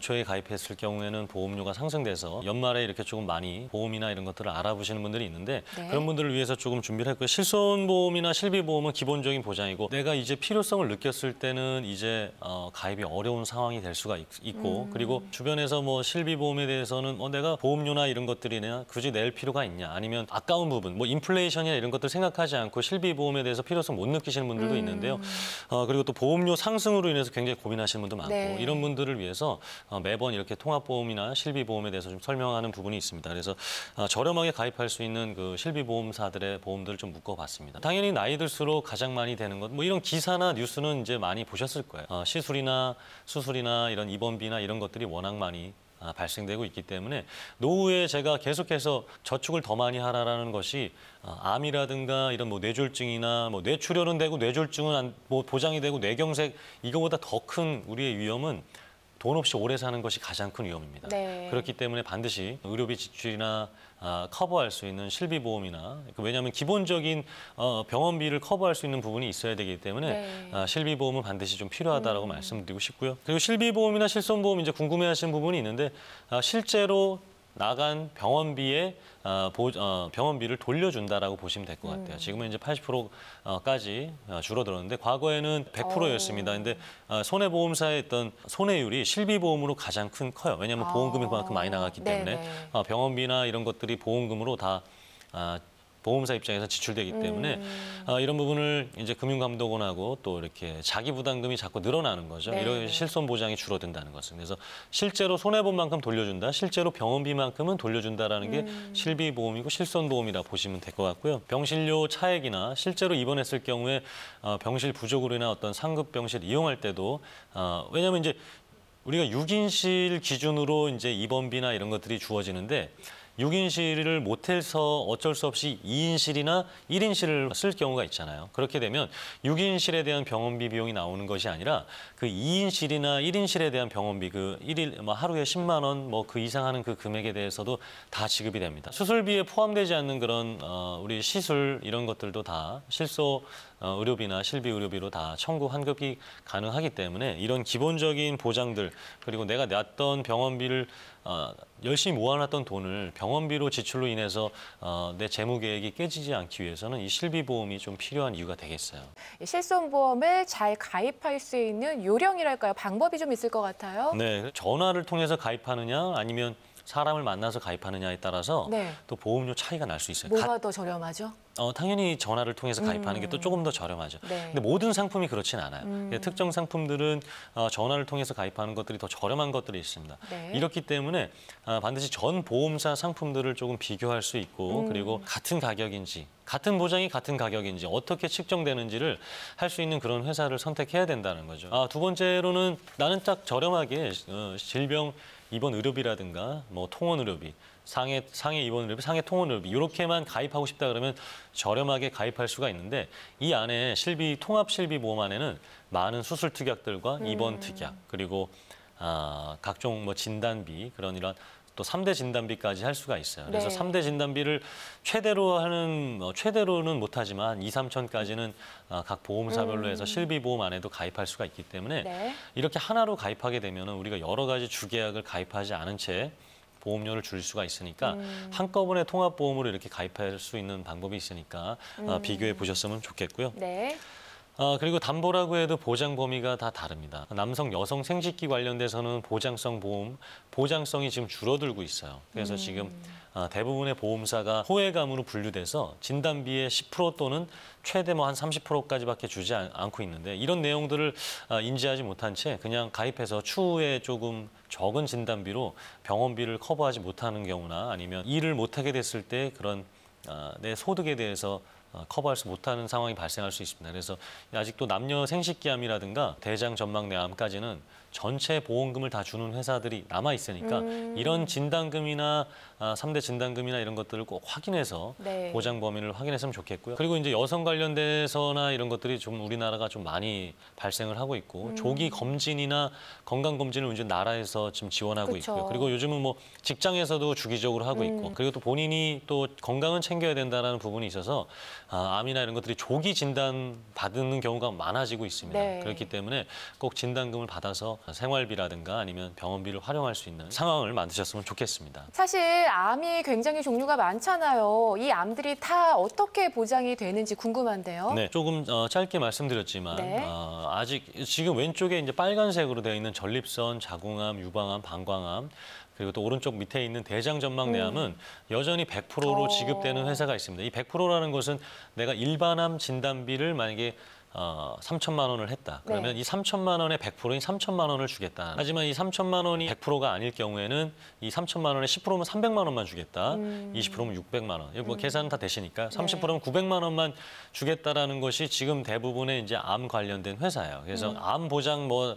연초에 가입했을 경우에는 보험료가 상승돼서 연말에 이렇게 조금 많이 보험이나 이런 것들을 알아보시는 분들이 있는데 네. 그런 분들을 위해서 조금 준비를 했고요. 실손보험이나 실비보험은 기본적인 보장이고 내가 이제 필요성을 느꼈을 때는 이제 가입이 어려운 상황이 될 수가 있고 그리고 주변에서 뭐 실비보험에 대해서는 내가 보험료나 이런 것들이나 굳이 낼 필요가 있냐 아니면 아까운 부분 뭐 인플레이션이나 이런 것들 생각하지 않고 실비보험에 대해서 필요성 못 느끼시는 분들도 있는데요. 그리고 또 보험료 상승으로 인해서 굉장히 고민하시는 분도 많고 네. 이런 분들을 위해서 매번 이렇게 통합보험이나 실비보험에 대해서 좀 설명하는 부분이 있습니다. 그래서 저렴하게 가입할 수 있는 그 실비보험사들의 보험들을 좀 묶어봤습니다. 당연히 나이 들수록 가장 많이 되는 것, 뭐 이런 기사나 뉴스는 이제 많이 보셨을 거예요. 시술이나 수술이나 이런 입원비나 이런 것들이 워낙 많이 발생되고 있기 때문에 노후에 제가 계속해서 저축을 더 많이 하라는 것이 암이라든가 이런 뭐 뇌졸중이나 뭐 뇌출혈은 되고 뇌졸중은 뭐 보장이 되고 뇌경색 이거보다 더 큰 우리의 위험은 돈 없이 오래 사는 것이 가장 큰 위험입니다. 네. 그렇기 때문에 반드시 의료비 지출이나 커버할 수 있는 실비보험이나 왜냐하면 기본적인 병원비를 커버할 수 있는 부분이 있어야 되기 때문에 네. 실비보험은 반드시 좀 필요하다라고 말씀드리고 싶고요. 그리고 실비보험이나 실손보험 이제 궁금해하시는 부분이 있는데 실제로 나간 병원비에 병원비를 돌려준다라고 보시면 될 것 같아요. 지금은 이제 80%까지 줄어들었는데 과거에는 100%였습니다. 근데 손해보험사의 어떤 손해율이 실비보험으로 가장 커요. 왜냐하면 보험금이 그만큼 많이 나갔기 때문에 네네. 병원비나 이런 것들이 보험금으로 다 보험사 입장에서 지출되기 때문에 이런 부분을 이제 금융감독원하고 또 이렇게 자기 부담금이 자꾸 늘어나는 거죠. 네. 이런 실손 보장이 줄어든다는 것은. 그래서 실제로 손해본 만큼 돌려준다, 실제로 병원비만큼은 돌려준다라는 게 실비보험이고 실손보험이라 보시면 될 것 같고요. 병실료 차액이나 실제로 입원했을 경우에 병실 부족으로 인한 어떤 상급 병실 이용할 때도 왜냐하면 이제 우리가 6인실 기준으로 이제 입원비나 이런 것들이 주어지는데 6인실을 못해서 어쩔 수 없이 2인실이나 1인실을 쓸 경우가 있잖아요. 그렇게 되면 6인실에 대한 병원비 비용이 나오는 것이 아니라 그 2인실이나 1인실에 대한 병원비 그 일일 뭐 하루에 10만 원 뭐 그 이상 하는 그 금액에 대해서도 다 지급이 됩니다. 수술비에 포함되지 않는 그런 우리 시술 이런 것들도 다 실소 의료비나 실비 의료비로 다 청구 환급이 가능하기 때문에 이런 기본적인 보장들 그리고 내가 냈던 병원비를 열심히 모아놨던 돈을 병원비로 지출로 인해서 내 재무 계획이 깨지지 않기 위해서는 이 실비보험이 좀 필요한 이유가 되겠어요. 실손보험을 잘 가입할 수 있는 요령이랄까요? 방법이 좀 있을 것 같아요. 네, 전화를 통해서 가입하느냐 아니면 사람을 만나서 가입하느냐에 따라서 네. 또 보험료 차이가 날 수 있어요. 뭐가 더 저렴하죠? 당연히 전화를 통해서 가입하는 게 또 조금 더 저렴하죠. 네. 근데 모든 상품이 그렇진 않아요. 특정 상품들은 전화를 통해서 가입하는 것들이 더 저렴한 것들이 있습니다. 네. 이렇기 때문에 반드시 전 보험사 상품들을 조금 비교할 수 있고 그리고 같은 가격인지 같은 보장이 같은 가격인지 어떻게 측정되는지를 할 수 있는 그런 회사를 선택해야 된다는 거죠. 두 번째로는 나는 딱 저렴하게 질병 입원 의료비라든가 뭐 통원 의료비, 상해 입원 의료비, 상해 통원 의료비 이렇게만 가입하고 싶다 그러면 저렴하게 가입할 수가 있는데 이 안에 통합 실비 보험 안에는 많은 수술 특약들과 입원 특약 그리고 각종 뭐 진단비 그런 이런 또 3대 진단비까지 할 수가 있어요. 그래서 네. 3대 진단비를 최대로는 못하지만 2, 3천까지는 각 보험사별로 해서 실비보험 안에도 가입할 수가 있기 때문에 네. 이렇게 하나로 가입하게 되면 우리가 여러 가지 주계약을 가입하지 않은 채 보험료를 줄 수가 있으니까 한꺼번에 통합보험으로 이렇게 가입할 수 있는 방법이 있으니까 비교해 보셨으면 좋겠고요. 네. 그리고 담보라고 해도 보장 범위가 다 다릅니다. 남성, 여성 생식기 관련돼서는 보장성 보험, 보장성이 지금 줄어들고 있어요. 그래서 지금 대부분의 보험사가 호혜감으로 분류돼서 진단비의 10% 또는 최대 뭐 한 30%까지밖에 주지 않고 있는데 이런 내용들을 인지하지 못한 채 그냥 가입해서 추후에 조금 적은 진단비로 병원비를 커버하지 못하는 경우나 아니면 일을 못하게 됐을 때 그런 내 소득에 대해서 커버할 수 못하는 상황이 발생할 수 있습니다. 그래서 아직도 남녀 생식기암이라든가 대장 전망내암까지는 전체 보험금을 다 주는 회사들이 남아 있으니까 이런 진단금이나 3대 진단금이나 이런 것들을 꼭 확인해서 네. 보장 범위를 확인했으면 좋겠고요. 그리고 이제 여성 관련돼서나 이런 것들이 좀 우리나라가 좀 많이 발생을 하고 있고 조기 검진이나 건강 검진을 이제 나라에서 지금 지원하고 그쵸. 있고요. 그리고 요즘은 뭐 직장에서도 주기적으로 하고 있고 그리고 또 본인이 또 건강은 챙겨야 된다는 부분이 있어서 암이나 이런 것들이 조기 진단 받는 경우가 많아지고 있습니다. 네. 그렇기 때문에 꼭 진단금을 받아서 생활비라든가 아니면 병원비를 활용할 수 있는 상황을 만드셨으면 좋겠습니다. 사실 암이 굉장히 종류가 많잖아요. 이 암들이 다 어떻게 보장이 되는지 궁금한데요. 네, 조금 짧게 말씀드렸지만 네. 아직 지금 왼쪽에 이제 빨간색으로 되어 있는 전립선, 자궁암, 유방암, 방광암 그리고 또 오른쪽 밑에 있는 대장전막내암은 여전히 100%로 지급되는 회사가 있습니다. 이 100%라는 것은 내가 일반암 진단비를 만약에 3천만 원을 했다. 그러면 네. 이 3천만 원의 100%인 3천만 원을 주겠다. 하지만 이 3천만 원이 100%가 아닐 경우에는 이 3천만 원의 10%면 300만 원만 주겠다. 20%면 600만 원. 이거 뭐 계산은 다 되시니까 30%면 900만 원만 주겠다라는 것이 지금 대부분의 이제 암 관련된 회사예요. 그래서 암 보장 뭐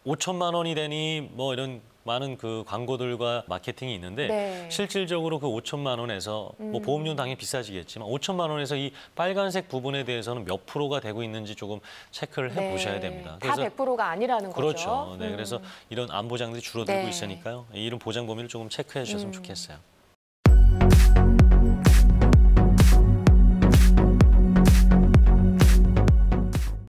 5천만 원이 되니 뭐 이런 많은 그 광고들과 마케팅이 있는데 네. 실질적으로 그 5천만 원에서 뭐 보험료는 당연히 비싸지겠지만 5천만 원에서 이 빨간색 부분에 대해서는 몇 프로가 되고 있는지 조금 체크를 해 보셔야 됩니다. 다 100%가 아니라는 거죠. 그렇죠. 네, 그래서 이런 암 보장들이 줄어들고 네. 있으니까요. 이런 보장 범위를 조금 체크해 주셨으면 좋겠어요.